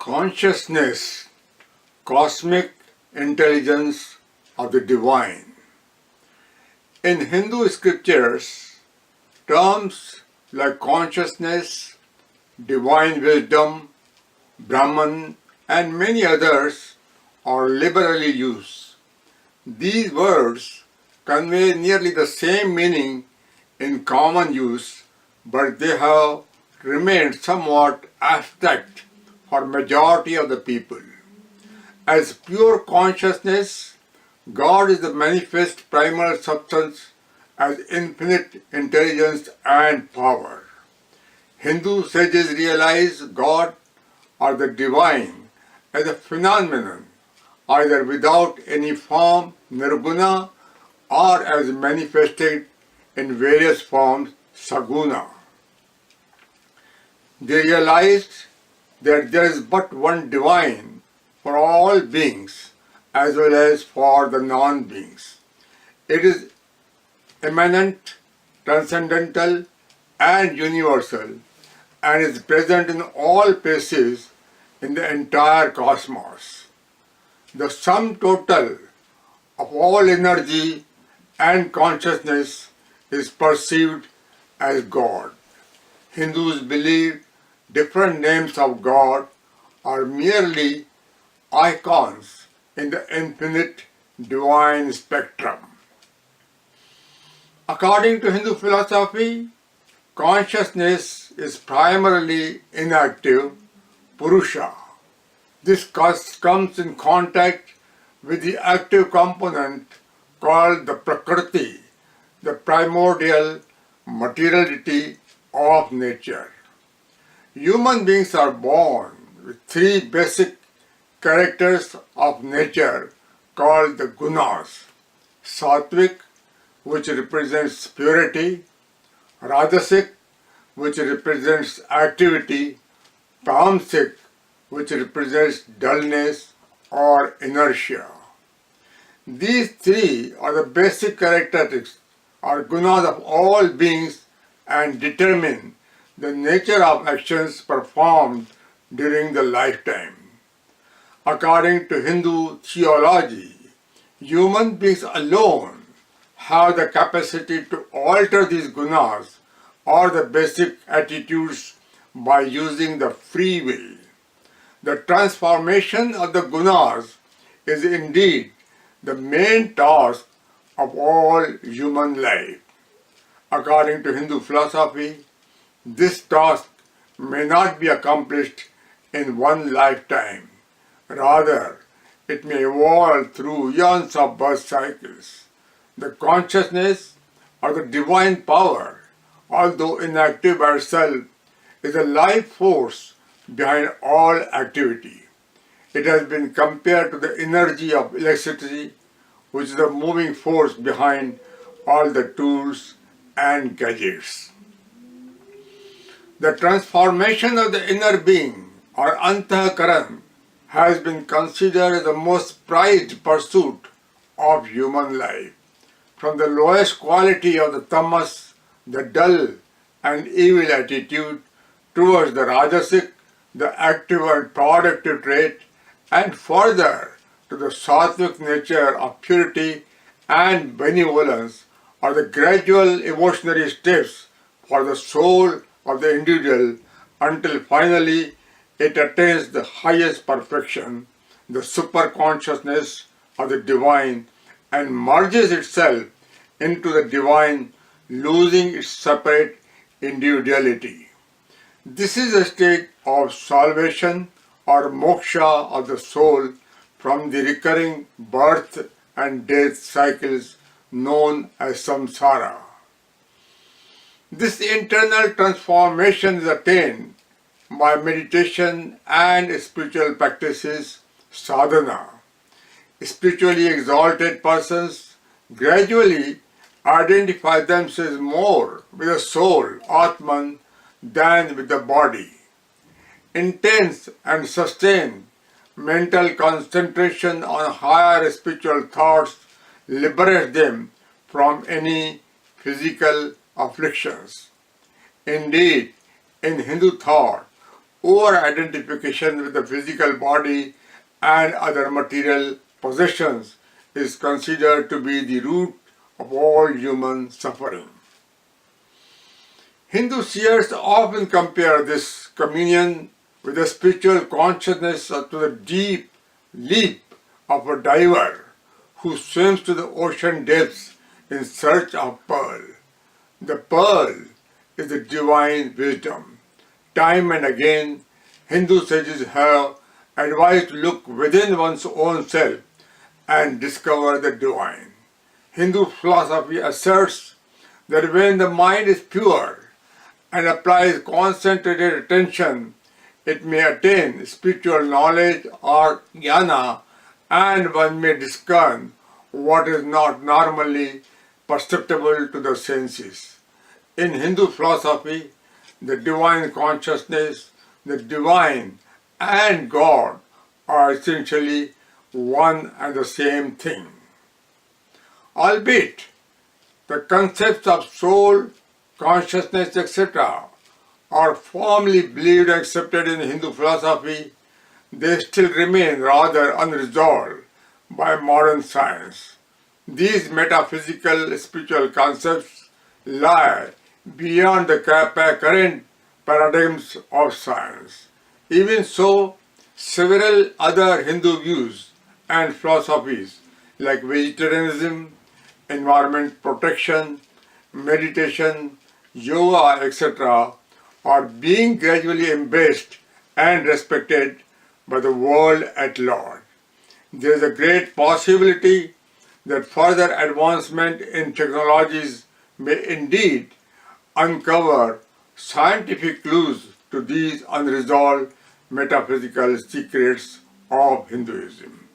Consciousness, cosmic intelligence of the divine. In Hindu scriptures, terms like consciousness, divine wisdom, Brahman, and many others are liberally used. These words convey nearly the same meaning in common use, but they have remained somewhat abstract for majority of the people. As pure consciousness, God is the manifest primal substance as infinite intelligence and power. Hindu sages realize God or the divine as a phenomenon, either without any form, nirguna, or as manifested in various forms, saguna. They realized that there is but one divine for all beings as well as for the non-beings. It is immanent, transcendental, and universal, and is present in all places in the entire cosmos. The sum total of all energy and consciousness is perceived as God. Hindus believe different names of God are merely icons in the infinite divine spectrum. According to Hindu philosophy, consciousness is primarily inactive, Purusha. This comes in contact with the active component called the Prakriti, the primordial materiality of nature. Human beings are born with three basic characters of nature called the gunas: sattvic, which represents purity; rajasic, which represents activity; tamasic, which represents dullness or inertia. These three are the basic characteristics or gunas of all beings and determine the nature of actions performed during the lifetime. According to Hindu theology, human beings alone have the capacity to alter these gunas or the basic attitudes by using the free will. The transformation of the gunas is indeed the main task of all human life. According to Hindu philosophy, this task may not be accomplished in one lifetime. Rather, it may evolve through eons of birth cycles. The consciousness or the divine power, although inactive by itself, is a life force behind all activity. It has been compared to the energy of electricity, which is the moving force behind all the tools and gadgets. The transformation of the inner being or antahakaran has been considered the most prized pursuit of human life. From the lowest quality of the tamas, the dull and evil attitude, towards the rajasic, the active and productive trait, and further to the sattvic nature of purity and benevolence, are the gradual evolutionary steps for the soul of the individual until finally it attains the highest perfection, the superconsciousness of the divine, and merges itself into the divine, losing its separate individuality. This is a state of salvation or moksha of the soul from the recurring birth and death cycles known as samsara. This internal transformation is attained by meditation and spiritual practices, sadhana. Spiritually exalted persons gradually identify themselves more with the soul, Atman, than with the body. Intense and sustained mental concentration on higher spiritual thoughts liberates them from any physical afflictions. Indeed, in Hindu thought, over-identification with the physical body and other material possessions is considered to be the root of all human suffering. Hindu seers often compare this communion with the spiritual consciousness to the deep leap of a diver who swims to the ocean depths in search of pearl. The pearl is the divine wisdom. Time and again, Hindu sages have advised to look within one's own self and discover the divine. Hindu philosophy asserts that when the mind is pure and applies concentrated attention, it may attain spiritual knowledge or jnana, and one may discern what is not normally perceptible to the senses. In Hindu philosophy, the divine consciousness, the divine and God are essentially one and the same thing. Albeit, the concepts of soul, consciousness, etc. are firmly believed and accepted in Hindu philosophy, they still remain rather unresolved by modern science. These metaphysical spiritual concepts lie beyond the current paradigms of science. Even so, several other Hindu views and philosophies like vegetarianism, environment protection, meditation, yoga, etc. are being gradually embraced and respected by the world at large. There is a great possibility that further advancement in technologies may indeed uncover scientific clues to these unresolved metaphysical secrets of Hinduism.